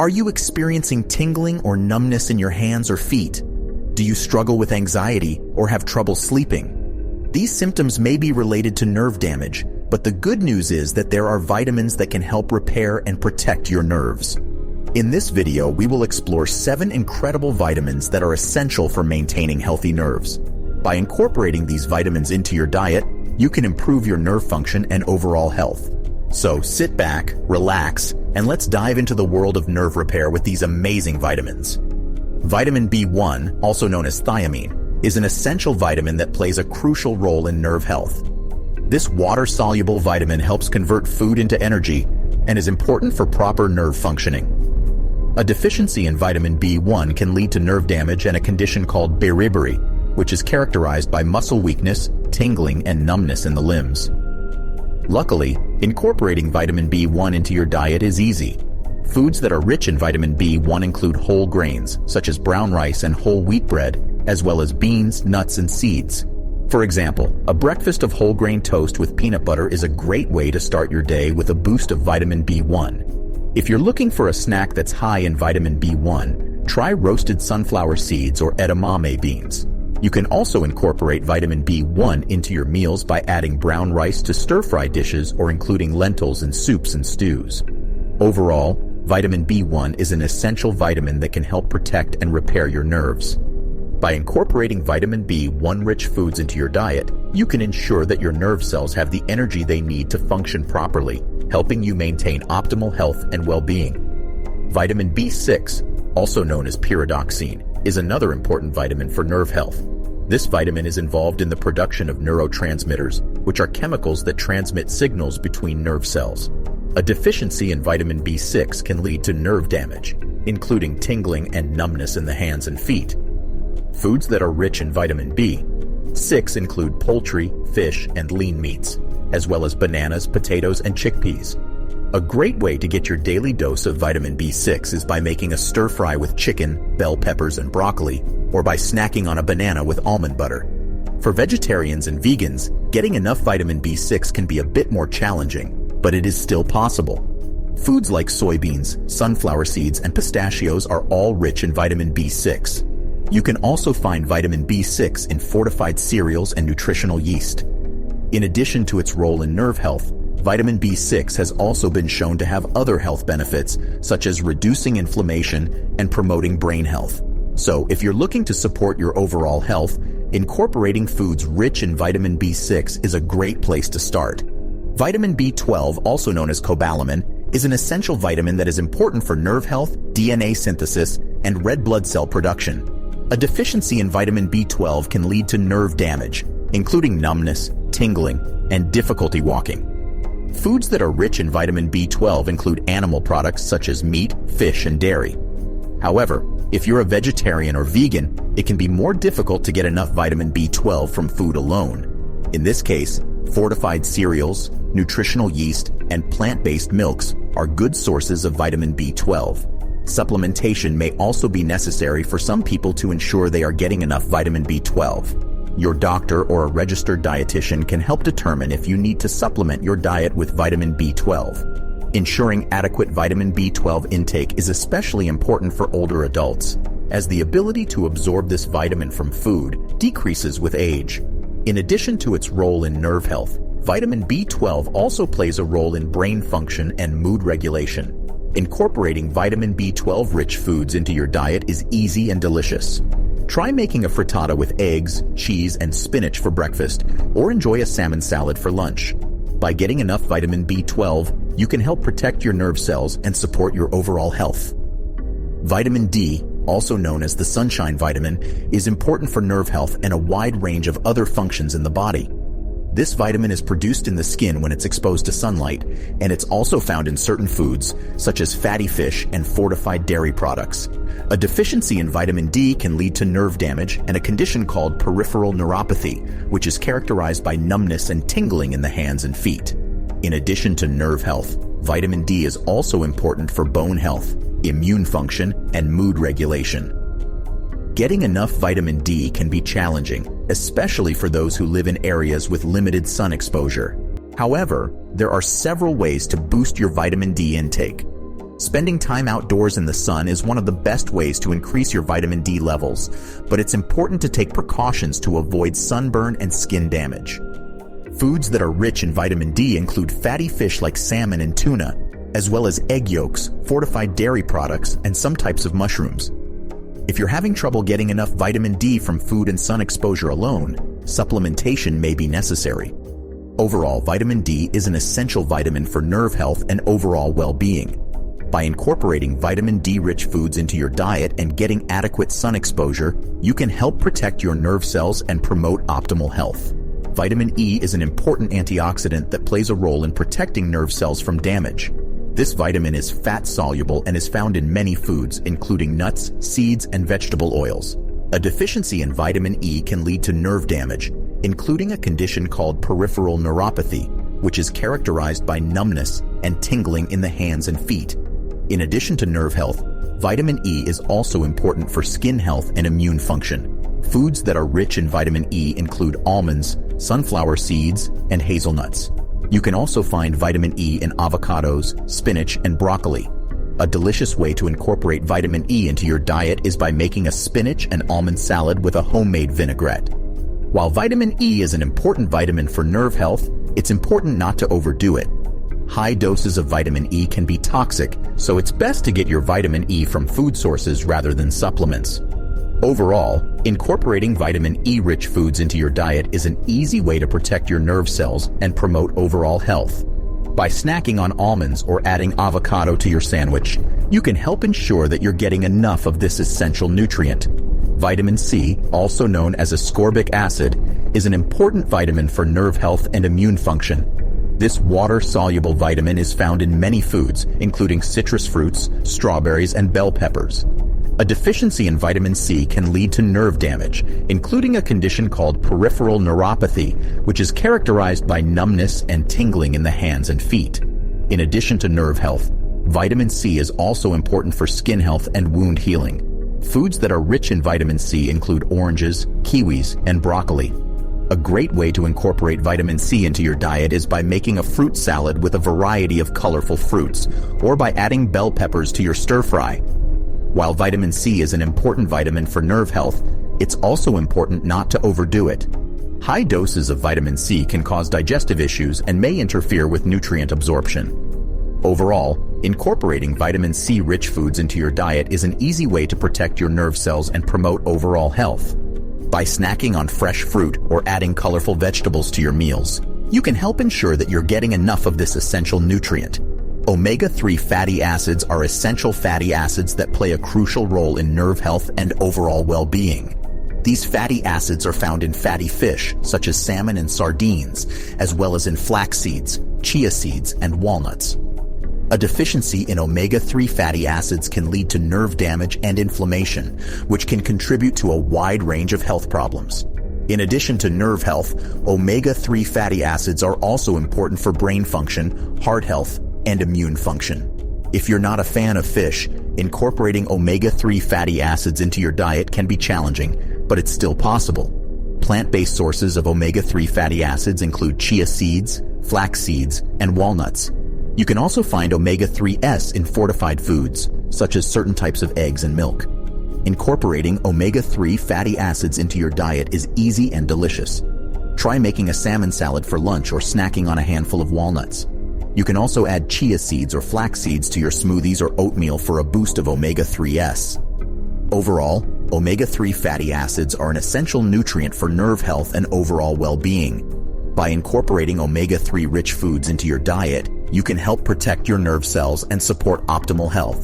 Are you experiencing tingling or numbness in your hands or feet? Do you struggle with anxiety or have trouble sleeping? These symptoms may be related to nerve damage, but the good news is that there are vitamins that can help repair and protect your nerves. In this video, we will explore 7 incredible vitamins that are essential for maintaining healthy nerves. By incorporating these vitamins into your diet, you can improve your nerve function and overall health. So sit back, relax, and let's dive into the world of nerve repair with these amazing vitamins. Vitamin B1, also known as thiamine, is an essential vitamin that plays a crucial role in nerve health. This water-soluble vitamin helps convert food into energy and is important for proper nerve functioning. A deficiency in vitamin B1 can lead to nerve damage and a condition called beriberi, which is characterized by muscle weakness, tingling, and numbness in the limbs. Luckily, incorporating vitamin B1 into your diet is easy. Foods that are rich in vitamin B1 include whole grains, such as brown rice and whole wheat bread, as well as beans, nuts, and seeds. For example, a breakfast of whole grain toast with peanut butter is a great way to start your day with a boost of vitamin B1. If you're looking for a snack that's high in vitamin B1, try roasted sunflower seeds or edamame beans. You can also incorporate vitamin B1 into your meals by adding brown rice to stir-fry dishes or including lentils in soups and stews. Overall, vitamin B1 is an essential vitamin that can help protect and repair your nerves. By incorporating vitamin B1-rich foods into your diet, you can ensure that your nerve cells have the energy they need to function properly, helping you maintain optimal health and well-being. Vitamin B6, also known as pyridoxine, is another important vitamin for nerve health. This vitamin is involved in the production of neurotransmitters, which are chemicals that transmit signals between nerve cells. A deficiency in vitamin B6 can lead to nerve damage, including tingling and numbness in the hands and feet. Foods that are rich in vitamin B6 include poultry, fish, and lean meats, as well as bananas, potatoes, and chickpeas. A great way to get your daily dose of vitamin B6 is by making a stir-fry with chicken, bell peppers, and broccoli, or by snacking on a banana with almond butter. For vegetarians and vegans, getting enough vitamin B6 can be a bit more challenging, but it is still possible. Foods like soybeans, sunflower seeds, and pistachios are all rich in vitamin B6. You can also find vitamin B6 in fortified cereals and nutritional yeast. In addition to its role in nerve health, vitamin B6 has also been shown to have other health benefits, such as reducing inflammation and promoting brain health. So, if you're looking to support your overall health, incorporating foods rich in vitamin B6 is a great place to start. Vitamin B12, also known as cobalamin, is an essential vitamin that is important for nerve health, DNA synthesis, and red blood cell production. A deficiency in vitamin B12 can lead to nerve damage, including numbness, tingling, and difficulty walking. Foods that are rich in vitamin B12 include animal products such as meat, fish, and dairy. However, if you're a vegetarian or vegan, it can be more difficult to get enough vitamin B12 from food alone. In this case, fortified cereals, nutritional yeast, and plant-based milks are good sources of vitamin B12. Supplementation may also be necessary for some people to ensure they are getting enough vitamin B12. Your doctor or a registered dietitian can help determine if you need to supplement your diet with vitamin B12. Ensuring adequate vitamin B12 intake is especially important for older adults, as the ability to absorb this vitamin from food decreases with age. In addition to its role in nerve health, vitamin B12 also plays a role in brain function and mood regulation. Incorporating vitamin B12-rich foods into your diet is easy and delicious. Try making a frittata with eggs, cheese, and spinach for breakfast, or enjoy a salmon salad for lunch. By getting enough vitamin B12, you can help protect your nerve cells and support your overall health. Vitamin D, also known as the sunshine vitamin, is important for nerve health and a wide range of other functions in the body. This vitamin is produced in the skin when it's exposed to sunlight, and it's also found in certain foods, such as fatty fish and fortified dairy products. A deficiency in vitamin D can lead to nerve damage and a condition called peripheral neuropathy, which is characterized by numbness and tingling in the hands and feet. In addition to nerve health, vitamin D is also important for bone health, immune function, and mood regulation. Getting enough vitamin D can be challenging, especially for those who live in areas with limited sun exposure. However, there are several ways to boost your vitamin D intake. Spending time outdoors in the sun is one of the best ways to increase your vitamin D levels, but it's important to take precautions to avoid sunburn and skin damage. Foods that are rich in vitamin D include fatty fish like salmon and tuna, as well as egg yolks, fortified dairy products, and some types of mushrooms. If you're having trouble getting enough vitamin D from food and sun exposure alone, supplementation may be necessary. Overall, vitamin D is an essential vitamin for nerve health and overall well-being. By incorporating vitamin D-rich foods into your diet and getting adequate sun exposure, you can help protect your nerve cells and promote optimal health. Vitamin E is an important antioxidant that plays a role in protecting nerve cells from damage. This vitamin is fat-soluble and is found in many foods, including nuts, seeds, and vegetable oils. A deficiency in vitamin E can lead to nerve damage, including a condition called peripheral neuropathy, which is characterized by numbness and tingling in the hands and feet. In addition to nerve health, vitamin E is also important for skin health and immune function. Foods that are rich in vitamin E include almonds, sunflower seeds, and hazelnuts. You can also find vitamin E in avocados, spinach, and broccoli. A delicious way to incorporate vitamin E into your diet is by making a spinach and almond salad with a homemade vinaigrette. While vitamin E is an important vitamin for nerve health, it's important not to overdo it. High doses of vitamin E can be toxic, so it's best to get your vitamin E from food sources rather than supplements. Overall, incorporating vitamin E-rich foods into your diet is an easy way to protect your nerve cells and promote overall health. By snacking on almonds or adding avocado to your sandwich, you can help ensure that you're getting enough of this essential nutrient. Vitamin C, also known as ascorbic acid, is an important vitamin for nerve health and immune function. This water-soluble vitamin is found in many foods, including citrus fruits, strawberries, and bell peppers. A deficiency in vitamin C can lead to nerve damage, including a condition called peripheral neuropathy, which is characterized by numbness and tingling in the hands and feet. In addition to nerve health, vitamin C is also important for skin health and wound healing. Foods that are rich in vitamin C include oranges, kiwis, and broccoli. A great way to incorporate vitamin C into your diet is by making a fruit salad with a variety of colorful fruits, or by adding bell peppers to your stir-fry. While vitamin C is an important vitamin for nerve health, it's also important not to overdo it. High doses of vitamin C can cause digestive issues and may interfere with nutrient absorption. Overall, incorporating vitamin C-rich foods into your diet is an easy way to protect your nerve cells and promote overall health. By snacking on fresh fruit or adding colorful vegetables to your meals, you can help ensure that you're getting enough of this essential nutrient. Omega-3 fatty acids are essential fatty acids that play a crucial role in nerve health and overall well-being. These fatty acids are found in fatty fish, such as salmon and sardines, as well as in flax seeds, chia seeds, and walnuts. A deficiency in omega-3 fatty acids can lead to nerve damage and inflammation, which can contribute to a wide range of health problems. In addition to nerve health, omega-3 fatty acids are also important for brain function, heart health, and immune function. If you're not a fan of fish, incorporating omega-3 fatty acids into your diet can be challenging, but it's still possible. Plant-based sources of omega-3 fatty acids include chia seeds, flax seeds, and walnuts. You can also find omega-3s in fortified foods, such as certain types of eggs and milk. Incorporating omega-3 fatty acids into your diet is easy and delicious. Try making a salmon salad for lunch or snacking on a handful of walnuts. You can also add chia seeds or flax seeds to your smoothies or oatmeal for a boost of omega-3s. Overall, omega-3 fatty acids are an essential nutrient for nerve health and overall well-being. By incorporating omega-3 rich foods into your diet, you can help protect your nerve cells and support optimal health.